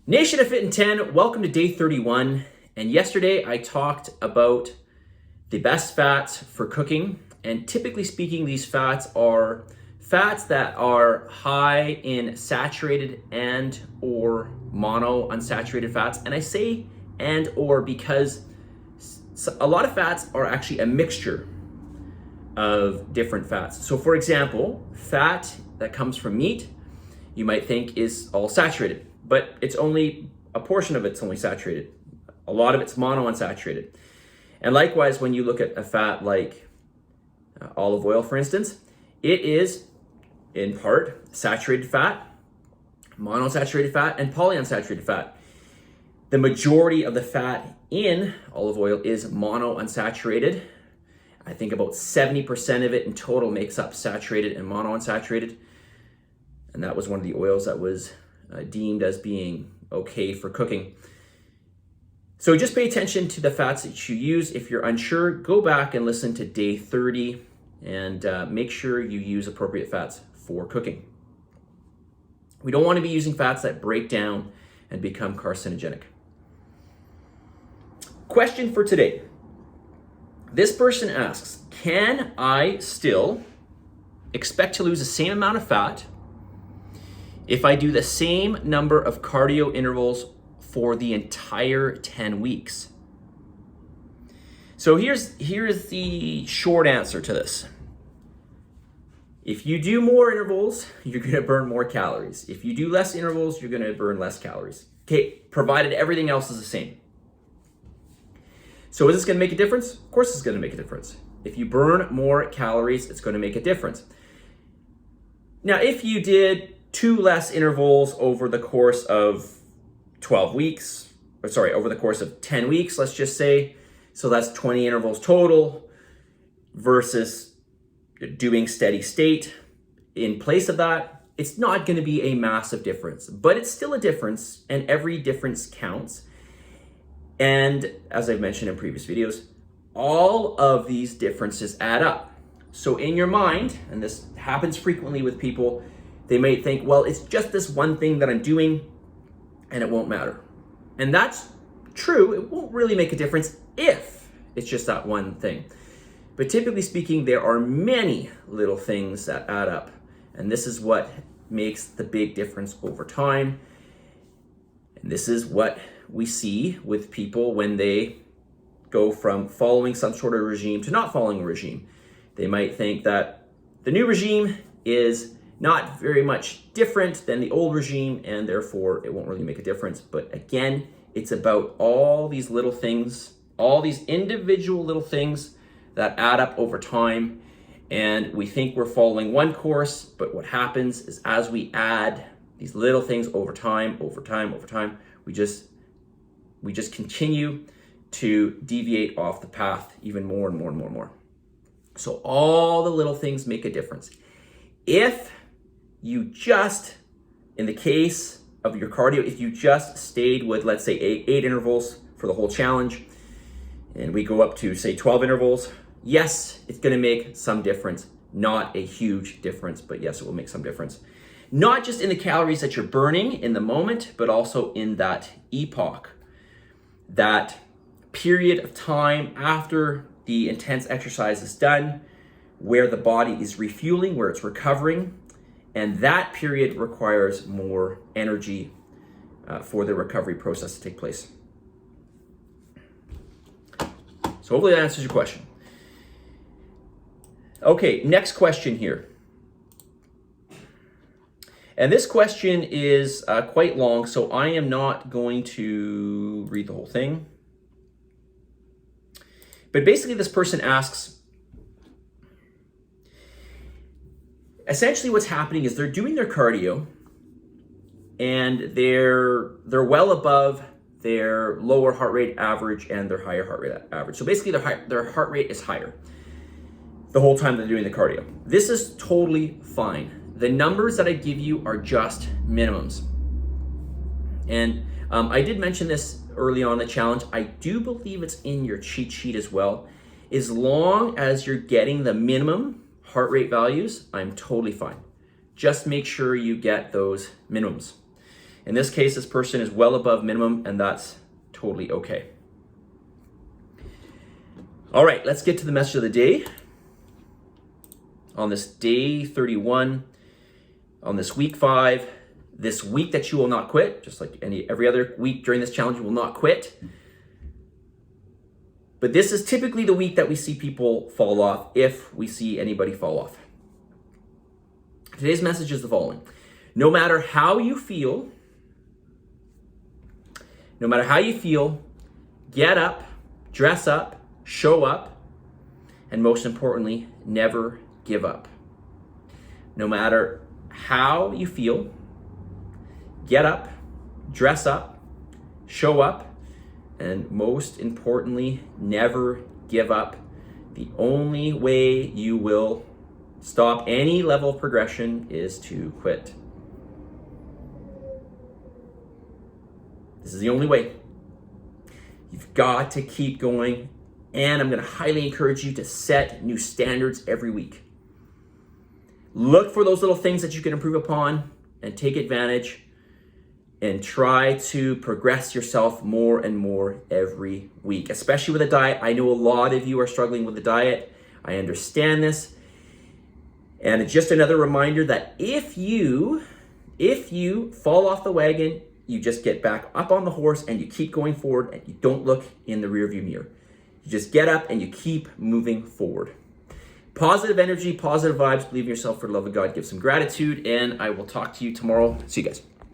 Nation of Fit in 10, welcome to day 31. And yesterday I talked about the best fats for cooking. And typically speaking, these fats are fats that are high in saturated and or monounsaturated fats. And I say and or because a lot of fats are actually a mixture of different fats. So for example, fat that comes from meat, you might think is all saturated, but it's only a portion of it's only saturated. A lot of it's monounsaturated. And likewise, when you look at a fat like olive oil, for instance, it is in part saturated fat, monounsaturated fat, and polyunsaturated fat. The majority of the fat in olive oil is monounsaturated. I think about 70% of it in total makes up saturated and monounsaturated. And that was one of the oils that was deemed as being okay for cooking. So just pay attention to the fats that you use. If you're unsure, go back and listen to day 30 and make sure you use appropriate fats for cooking. We don't want to be using fats that break down and become carcinogenic. Question for today. This person asks, can I still expect to lose the same amount of fat if I do the same number of cardio intervals for the entire 10 weeks? So here's the short answer to this. If you do more intervals, you're gonna burn more calories. If you do less intervals, you're gonna burn less calories. Okay, provided everything else is the same. So is this gonna make a difference? Of course it's gonna make a difference. If you burn more calories, it's gonna make a difference. Now, if you did 2 less intervals over the course of 12 weeks, over the course of 10 weeks, let's just say, so that's 20 intervals total versus doing steady state. In place of that, it's not gonna be a massive difference, but it's still a difference, and every difference counts. And as I've mentioned in previous videos, all of these differences add up. So in your mind, and this happens frequently with people, they may think, well, it's just this one thing that I'm doing and it won't matter. And that's true. It won't really make a difference if it's just that one thing. But typically speaking, there are many little things that add up. And this is what makes the big difference over time. And this is what we see with people when they go from following some sort of regime to not following a regime. They might think that the new regime is not very much different than the old regime, and therefore it won't really make a difference. But again, it's about all these little things, all these individual little things that add up over time. And we think we're following one course, but what happens is as we add these little things over time, we just continue to deviate off the path even more and more and more and more. So all the little things make a difference. If you just, in the case of your cardio, if you just stayed with, let's say, eight intervals for the whole challenge, and we go up to, say, 12 intervals, yes, it's gonna make some difference. Not a huge difference, but yes, it will make some difference. Not just in the calories that you're burning in the moment, but also in that epoch, that period of time after the intense exercise is done, where the body is refueling, where it's recovering, and that period requires more energy for the recovery process to take place. So hopefully that answers your question. Okay, next question here. And this question is quite long, so I am not going to read the whole thing. But basically this person asks, essentially what's happening is they're doing their cardio and they're well above their lower heart rate average and their higher heart rate average. So basically their heart rate is higher the whole time they're doing the cardio. This is totally fine. The numbers that I give you are just minimums. And I did mention this early on in the challenge. I do believe it's in your cheat sheet as well. As long as you're getting the minimum heart rate values, I'm totally fine. Just make sure you get those minimums. In this case, this person is well above minimum, and that's totally okay. All right, let's get to the message of the day. On this day 31, on this week 5, this week that you will not quit, just like every other week during this challenge, you will not quit. But this is typically the week that we see people fall off, if we see anybody fall off. Today's message is the following. No matter how you feel, get up, dress up, show up, and most importantly, never give up. No matter how you feel, get up, dress up, show up, and most importantly, never give up. The only way you will stop any level of progression is to quit. This is the only way. You've got to keep going, and I'm going to highly encourage you to set new standards every week. Look for those little things that you can improve upon and take advantage, and try to progress yourself more and more every week, especially with a diet. I know a lot of you are struggling with the diet. I understand this. And it's just another reminder that if you fall off the wagon, you just get back up on the horse and you keep going forward, and you don't look in the rearview mirror. You just get up and you keep moving forward. Positive energy, positive vibes, believe in yourself for the love of God, give some gratitude, and I will talk to you tomorrow. See you guys.